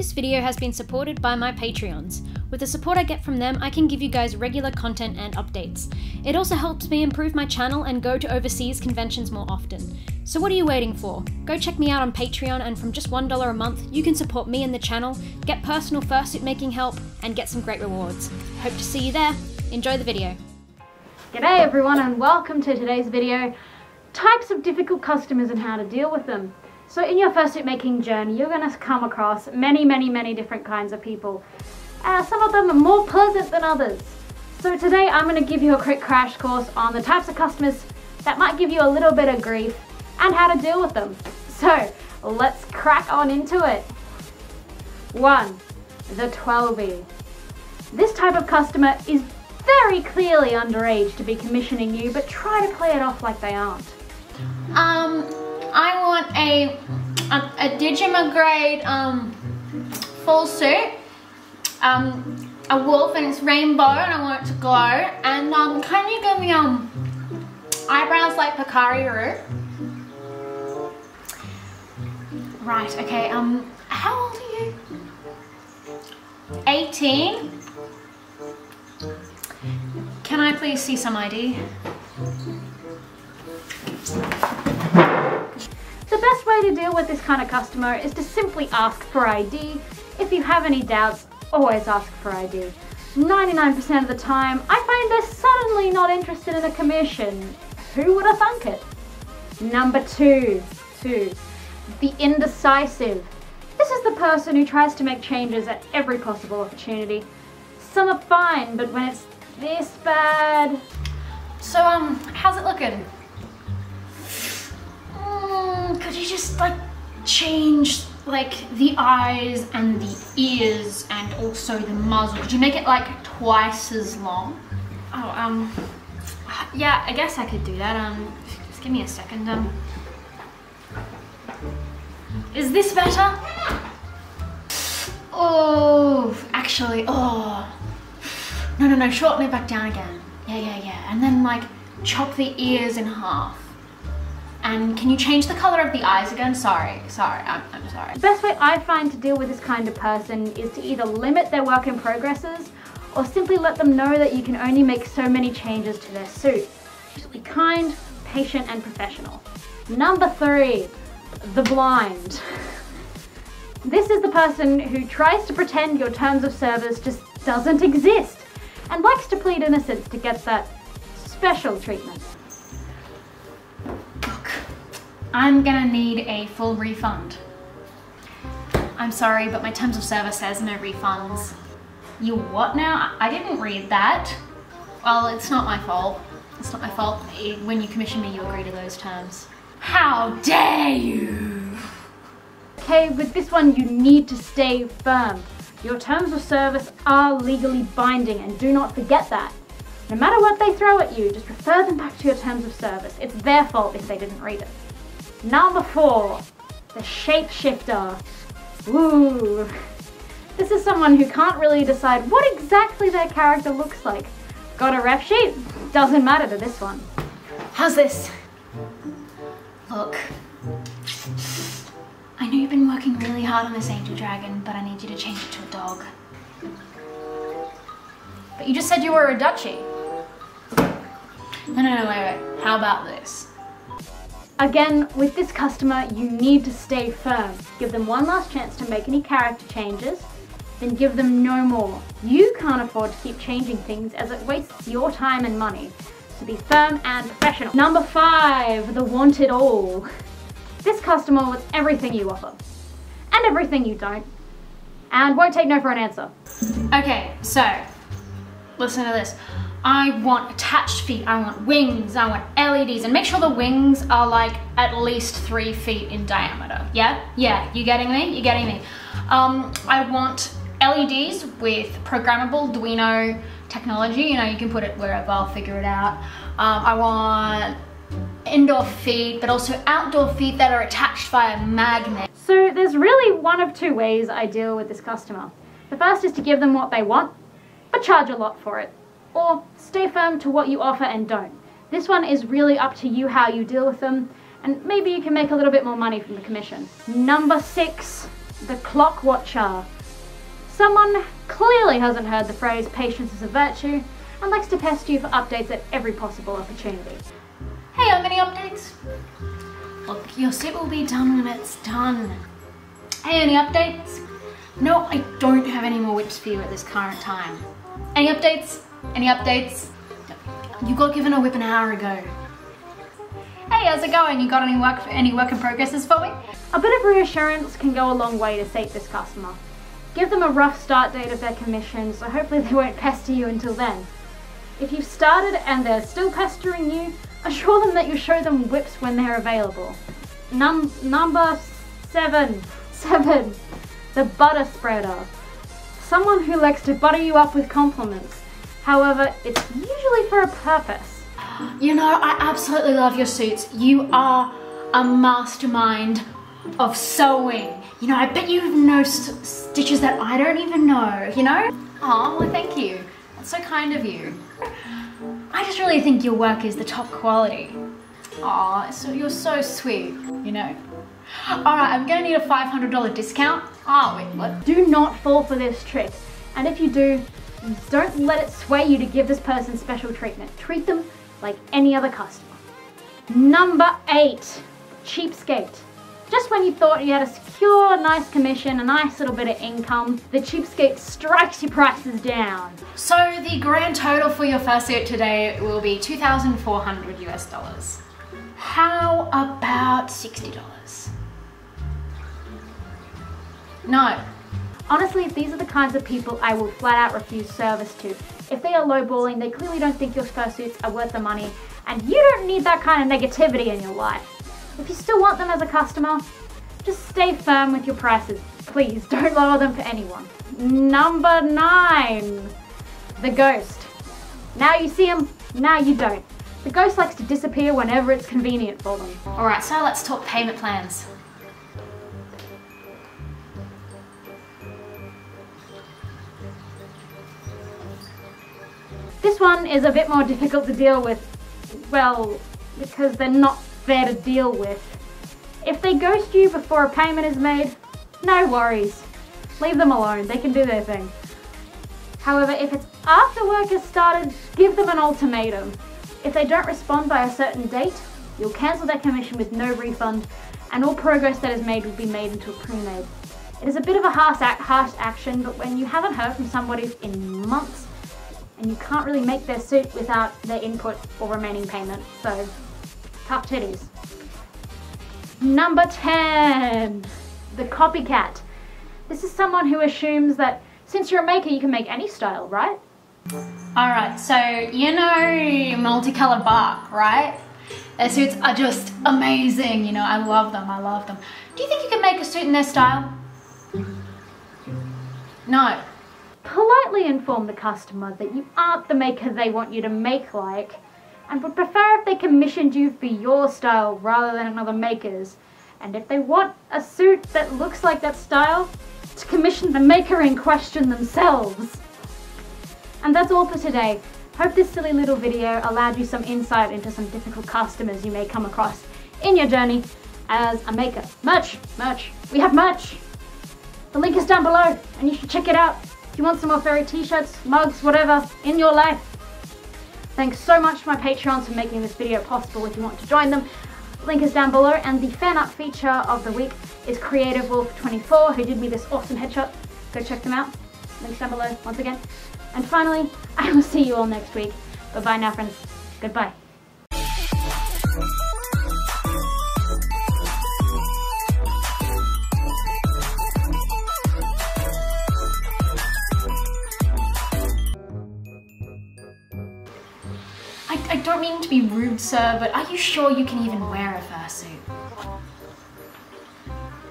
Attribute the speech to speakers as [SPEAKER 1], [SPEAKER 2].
[SPEAKER 1] This video has been supported by my Patreons. With the support I get from them, I can give you guys regular content and updates. It also helps me improve my channel and go to overseas conventions more often. So what are you waiting for? Go check me out on Patreon, and from just $1 a month, you can support me and the channel, get personal fursuit making help, and get some great rewards. Hope to see you there. Enjoy the video.
[SPEAKER 2] G'day everyone, and welcome to today's video, types of difficult customers and how to deal with them. So in your fursuit making journey, you're going to come across many different kinds of people. Some of them are more pleasant than others. So today I'm going to give you a quick crash course on the types of customers that might give you a little bit of grief and how to deal with them. So let's crack on into it. 1. The TWELVIE. This type of customer is very clearly underage to be commissioning you, but try to play it off like they aren't.
[SPEAKER 3] I want a Digima-grade full suit, a wolf and it's rainbow and I want it to glow, and can you give me eyebrows like Picari-Roo? Right, okay, how old are you? 18? Can I please see some ID?
[SPEAKER 2] The best way to deal with this kind of customer is to simply ask for ID. If you have any doubts, always ask for ID. 99% of the time, I find they're suddenly not interested in a commission. Who would have thunk it? Number 2. The indecisive. This is the person who tries to make changes at every possible opportunity. Some are fine, but when it's this bad...
[SPEAKER 3] So, how's it looking? Could you just, like, change, like, the eyes and the ears and also the muzzle? Could you make it, like, twice as long? Oh, yeah, I guess I could do that. Just give me a second. Is this better? Oh, actually, oh. No, shorten it back down again. Yeah. And then, like, chop the ears in half. And can you change the color of the eyes again? Sorry, I'm sorry.
[SPEAKER 2] The best way I find to deal with this kind of person is to either limit their work in progresses or simply let them know that you can only make so many changes to their suit. Just be kind, patient, and professional. Number 3, the blind. This is the person who tries to pretend your terms of service just doesn't exist and likes to plead innocence to get that special treatment.
[SPEAKER 3] I'm gonna need a full refund. I'm sorry, but my terms of service says no refunds. You what now? I didn't read that. Well, it's not my fault. It's not my fault. When you commission me, you agree to those terms. How dare you!
[SPEAKER 2] Okay, with this one, you need to stay firm. Your terms of service are legally binding, and do not forget that. No matter what they throw at you, just refer them back to your terms of service. It's their fault if they didn't read it. Number 4, the shapeshifter. Ooh. This is someone who can't really decide what exactly their character looks like. Got a ref sheet? Doesn't matter to this one.
[SPEAKER 3] How's this? Look. I know you've been working really hard on this angel dragon, but I need you to change it to a dog. But you just said you were a duchy. No, wait. How about this?
[SPEAKER 2] Again, with this customer, you need to stay firm. Give them one last chance to make any character changes, then give them no more. You can't afford to keep changing things as it wastes your time and money. So be firm and professional. Number 5, the want it all. This customer wants everything you offer, and everything you don't, and won't take no for an answer.
[SPEAKER 3] Okay, so, listen to this. I want attached feet, I want wings, I want LEDs, and make sure the wings are like at least 3 feet in diameter. Yeah, you getting me? I want LEDs with programmable Arduino technology. You know, you can put it wherever, I'll figure it out. I want indoor feet, but also outdoor feet that are attached by a magnet.
[SPEAKER 2] So there's really one of 2 ways I deal with this customer. The first is to give them what they want, but charge a lot for it. Or stay firm to what you offer and don't. This one is really up to you how you deal with them, and maybe you can make a little bit more money from the commission. Number 6, the CLOCKWATCHER. Someone clearly hasn't heard the phrase patience is a virtue and likes to pester you for updates at every possible opportunity.
[SPEAKER 3] Hey, how many updates? Look, your suit will be done when it's done. Hey, any updates? No, I don't have any more whips for you at this current time. Any updates? Any updates? You got given a whip an hour ago. Hey, how's it going? You got any work in progresses for me?
[SPEAKER 2] A bit of reassurance can go a long way to save this customer. Give them a rough start date of their commission, so hopefully they won't pester you until then. If you've started and they're still pestering you, assure them that you show them whips when they're available. Number 7, the butter spreader. Someone who likes to butter you up with compliments. However, it's usually for a purpose.
[SPEAKER 3] You know, I absolutely love your suits. You are a mastermind of sewing. You know, I bet you know stitches that I don't even know, you know? Oh, well, thank you. That's so kind of you. I just really think your work is the top quality. Aw, so you're so sweet, you know? Alright, I'm gonna need a $500 discount. Oh, wait, what?
[SPEAKER 2] Do not fall for this trick. And if you do, don't let it sway you to give this person special treatment. Treat them like any other customer. Number 8, cheapskate. Just when you thought you had a secure, nice commission, a nice little bit of income, the cheapskate strikes your prices down.
[SPEAKER 3] So the grand total for your first suit today will be $2,400 US. How about $60? No.
[SPEAKER 2] Honestly, these are the kinds of people I will flat out refuse service to. If they are lowballing, they clearly don't think your fursuits are worth the money, and you don't need that kind of negativity in your life. If you still want them as a customer, just stay firm with your prices. Please don't lower them for anyone. Number 9, the ghost. Now you see him, now you don't. The ghost likes to disappear whenever it's convenient for them.
[SPEAKER 3] Alright, so let's talk payment plans.
[SPEAKER 2] This one is a bit more difficult to deal with, well, because they're not fair to deal with. If they ghost you before a payment is made, no worries. Leave them alone, they can do their thing. However, if it's after work has started, give them an ultimatum. If they don't respond by a certain date, you'll cancel their commission with no refund, and all progress that is made will be made into a pre-made. It is a bit of a harsh action, but when you haven't heard from somebody in months, and you can't really make their suit without their input or remaining payment, so tough titties. Number 10, the copycat. This is someone who assumes that since you're a maker, you can make any style, right?
[SPEAKER 3] Alright, so you know multicolored bark, right? Their suits are just amazing, you know, I love them. Do you think you can make a suit in their style? No.
[SPEAKER 2] Politely inform the customer that you aren't the maker they want you to make like, and would prefer if they commissioned you for your style rather than another maker's. And if they want a suit that looks like that style, to commission the maker in question themselves. And that's all for today. Hope this silly little video allowed you some insight into some difficult customers you may come across in your journey as a maker. Merch! We have merch! The link is down below and you should check it out if you want some more fairy t-shirts, mugs, whatever, in your life. Thanks so much to my Patreons for making this video possible if you want to join them. Link is down below, and the fan art feature of the week is Creative Wolf 24, who did me this awesome headshot. Go check them out. Links down below once again. And finally, I will see you all next week. Bye-bye now, friends. Goodbye.
[SPEAKER 3] I don't mean to be rude, sir, but are you sure you can even wear a fursuit?